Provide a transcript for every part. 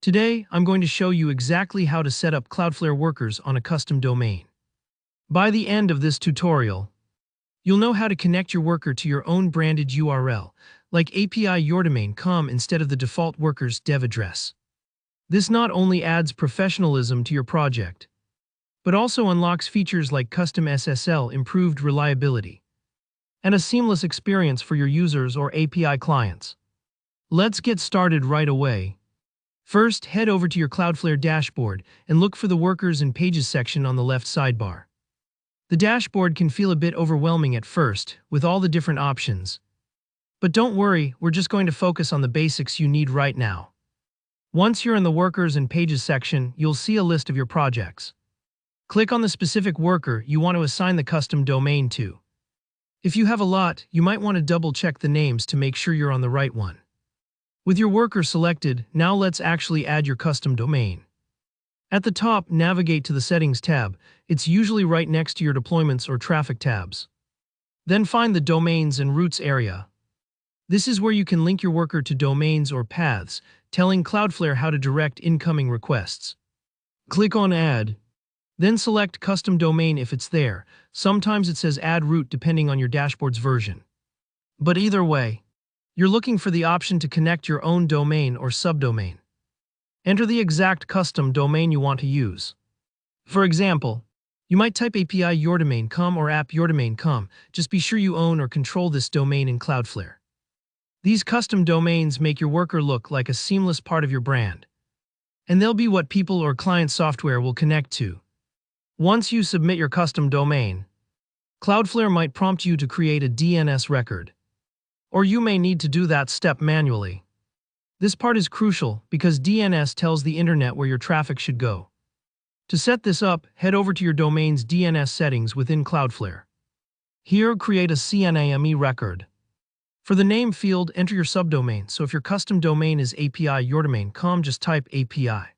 Today, I'm going to show you exactly how to set up Cloudflare Workers on a custom domain. By the end of this tutorial, you'll know how to connect your worker to your own branded URL, like API yourdomain.com instead of the default worker's dev address. This not only adds professionalism to your project, but also unlocks features like custom SSL, improved reliability, and a seamless experience for your users or API clients. Let's get started right away. First, head over to your Cloudflare dashboard and look for the Workers and Pages section on the left sidebar. The dashboard can feel a bit overwhelming at first, with all the different options. But don't worry, we're just going to focus on the basics you need right now. Once you're in the Workers and Pages section, you'll see a list of your projects. Click on the specific worker you want to assign the custom domain to. If you have a lot, you might want to double-check the names to make sure you're on the right one. With your worker selected, now let's actually add your custom domain. At the top, navigate to the Settings tab. It's usually right next to your Deployments or Traffic tabs. Then find the Domains and Routes area. This is where you can link your worker to domains or paths, telling Cloudflare how to direct incoming requests. Click on Add. Then select Custom Domain if it's there. Sometimes it says Add Route depending on your dashboard's version. But either way, you're looking for the option to connect your own domain or subdomain. Enter the exact custom domain you want to use. For example, you might type API yourdomain.com or app yourdomain.com. Just be sure you own or control this domain in Cloudflare. These custom domains make your worker look like a seamless part of your brand, and they'll be what people or client software will connect to. Once you submit your custom domain, Cloudflare might prompt you to create a DNS record, or you may need to do that step manually. This part is crucial because DNS tells the internet where your traffic should go. To set this up, head over to your domain's DNS settings within Cloudflare. Here, create a CNAME record. For the name field, enter your subdomain, so if your custom domain is API yourdomain.com, just type API.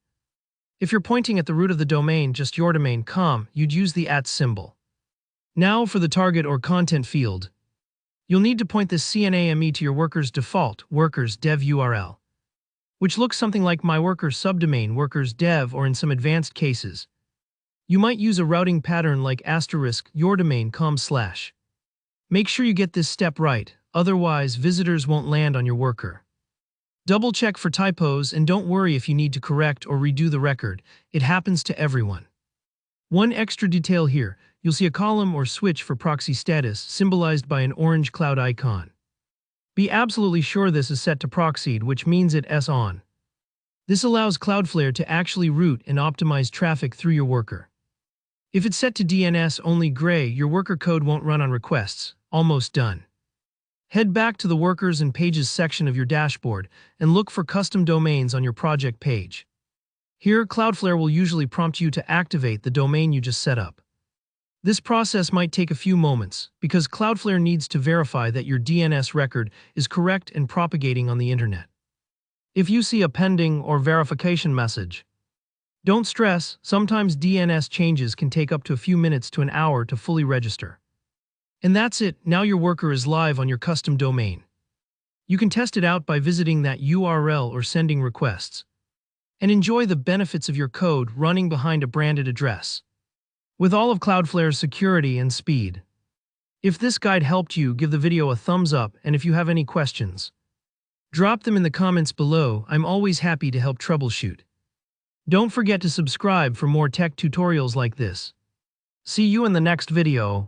If you're pointing at the root of the domain, just yourdomain.com, you'd use the @ symbol. Now for the target or content field, you'll need to point this CNAME to your worker's default workers dev URL, which looks something like my worker subdomain workers dev, or in some advanced cases, you might use a routing pattern like *yourdomain.com/. Make sure you get this step right, otherwise visitors won't land on your worker. Double check for typos and don't worry if you need to correct or redo the record. It happens to everyone. One extra detail here, you'll see a column or switch for proxy status symbolized by an orange cloud icon. Be absolutely sure this is set to proxied, which means it's on. This allows Cloudflare to actually route and optimize traffic through your worker. If it's set to DNS only gray, your worker code won't run on requests. Almost done. Head back to the Workers and Pages section of your dashboard and look for custom domains on your project page. Here, Cloudflare will usually prompt you to activate the domain you just set up. This process might take a few moments because Cloudflare needs to verify that your DNS record is correct and propagating on the internet. If you see a pending or verification message, don't stress. Sometimes DNS changes can take up to a few minutes to an hour to fully register. And that's it, now your worker is live on your custom domain. You can test it out by visiting that URL or sending requests, and enjoy the benefits of your code running behind a branded address, with all of Cloudflare's security and speed. If this guide helped you, give the video a thumbs up, and if you have any questions, drop them in the comments below. I'm always happy to help troubleshoot. Don't forget to subscribe for more tech tutorials like this. See you in the next video.